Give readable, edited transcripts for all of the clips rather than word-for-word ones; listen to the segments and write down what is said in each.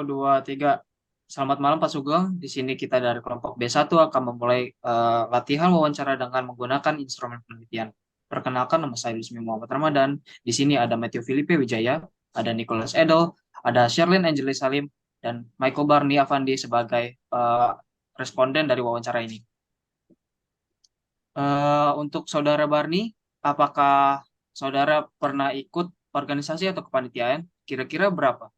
Dua, tiga. Selamat malam Pak Sugeng. Di sini kita dari kelompok B1 akan memulai latihan wawancara dengan menggunakan instrumen penelitian. Perkenalkan, nama saya Lusmi Muhammad Ramadan. Di sini ada Matthew Filipe Wijaya, ada Nicholas Edel, ada Sherlyn Angelis Salim, dan Michael Barney Avandi sebagai responden dari wawancara ini. Untuk Saudara Barney, apakah Saudara pernah ikut organisasi atau kepanitiaan? Kira-kira berapa?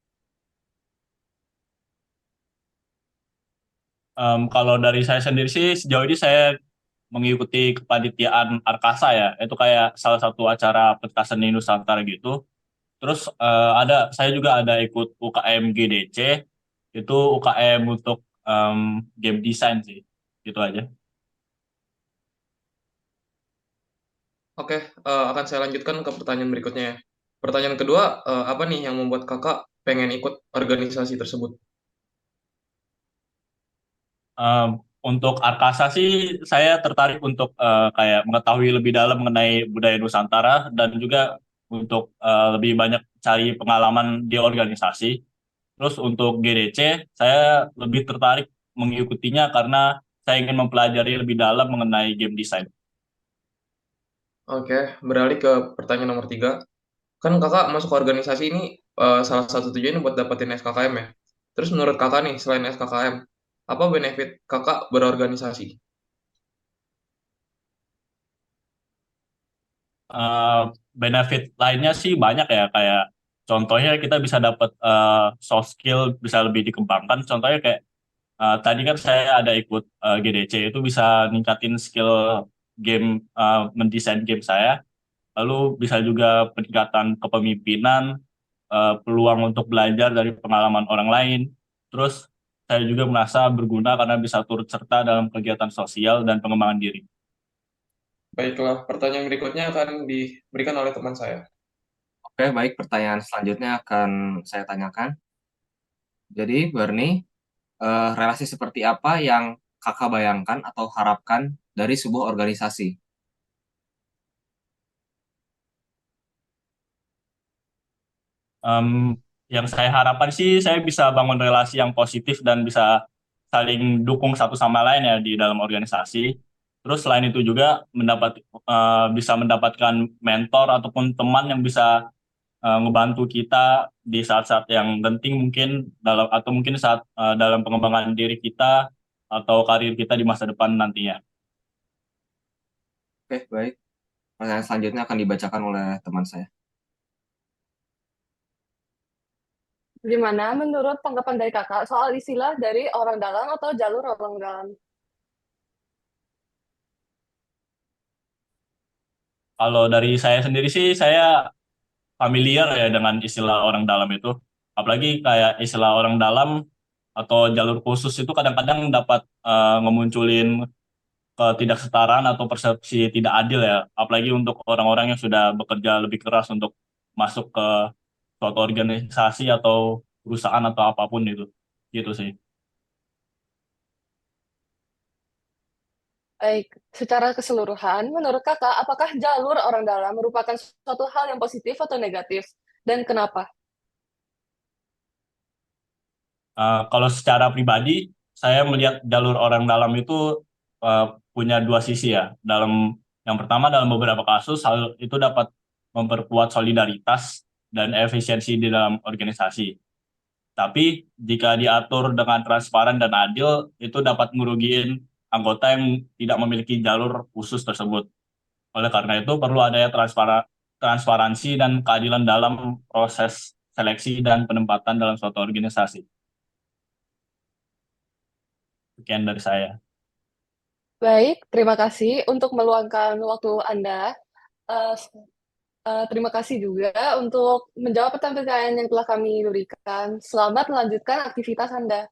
Kalau dari saya sendiri sih sejauh ini saya mengikuti kepanitiaan Arkasa ya, itu kayak salah satu acara pentas seni Nusantara gitu. Terus saya juga ada ikut UKM GDC, itu UKM untuk game design sih, gitu aja. Oke, akan saya lanjutkan ke pertanyaan berikutnya ya. Pertanyaan kedua, apa nih yang membuat kakak pengen ikut organisasi tersebut? Um, untuk Arkasa sih saya tertarik untuk kayak mengetahui lebih dalam mengenai budaya Nusantara dan juga untuk lebih banyak cari pengalaman di organisasi. Terus untuk GDC, saya lebih tertarik mengikutinya karena saya ingin mempelajari lebih dalam mengenai game design. Oke, beralih ke pertanyaan nomor tiga. Kan kakak masuk ke organisasi ini salah satu tujuannya buat dapetin SKKM ya. Terus menurut kakak nih, selain SKKM, apa benefit kakak berorganisasi? Eh, Benefit lainnya sih banyak ya, kayak contohnya kita bisa dapat soft skill bisa lebih dikembangkan. Contohnya kayak tadi kan saya ada ikut GDC, itu bisa ningkatin skill game, mendesain game saya. Lalu bisa juga peningkatan kepemimpinan, peluang untuk belajar dari pengalaman orang lain. Terus saya juga merasa berguna karena bisa turut serta dalam kegiatan sosial dan pengembangan diri. Baiklah, pertanyaan berikutnya akan diberikan oleh teman saya. Oke, baik. Pertanyaan selanjutnya akan saya tanyakan. Jadi, Bernie, relasi seperti apa yang kakak bayangkan atau harapkan dari sebuah organisasi? Em, yang saya harapkan sih saya bisa bangun relasi yang positif dan bisa saling dukung satu sama lain ya di dalam organisasi. Terus selain itu juga bisa mendapatkan mentor ataupun teman yang bisa ngebantu kita di saat-saat yang penting mungkin atau mungkin saat dalam pengembangan diri kita atau karir kita di masa depan nantinya. Oke, baik. Pertanyaan selanjutnya akan dibacakan oleh teman saya. Gimana menurut tanggapan dari kakak soal istilah dari orang dalam atau jalur orang dalam? Kalau dari saya sendiri sih saya familiar ya dengan istilah orang dalam itu. Apalagi kayak istilah orang dalam atau jalur khusus itu kadang-kadang dapat ngemunculin ketidaksetaraan atau persepsi tidak adil ya. Apalagi untuk orang-orang yang sudah bekerja lebih keras untuk masuk ke suatu organisasi atau perusahaan atau apapun itu. Gitu sih. Baik, secara keseluruhan, menurut kakak, apakah jalur orang dalam merupakan suatu hal yang positif atau negatif? Dan kenapa? Kalau secara pribadi, saya melihat jalur orang dalam itu uh, punya dua sisi ya. Yang pertama, dalam beberapa kasus hal itu dapat memperkuat solidaritas dan efisiensi di dalam organisasi. Tapi jika diatur dengan transparan dan adil, itu dapat merugikan anggota yang tidak memiliki jalur khusus tersebut. Oleh karena itu, perlu adanya transparansi dan keadilan dalam proses seleksi dan penempatan dalam suatu organisasi. Sekian dari saya. Baik, terima kasih untuk meluangkan waktu Anda. Eh, Terima kasih juga untuk menjawab pertanyaan yang telah kami berikan. Selamat melanjutkan aktivitas Anda.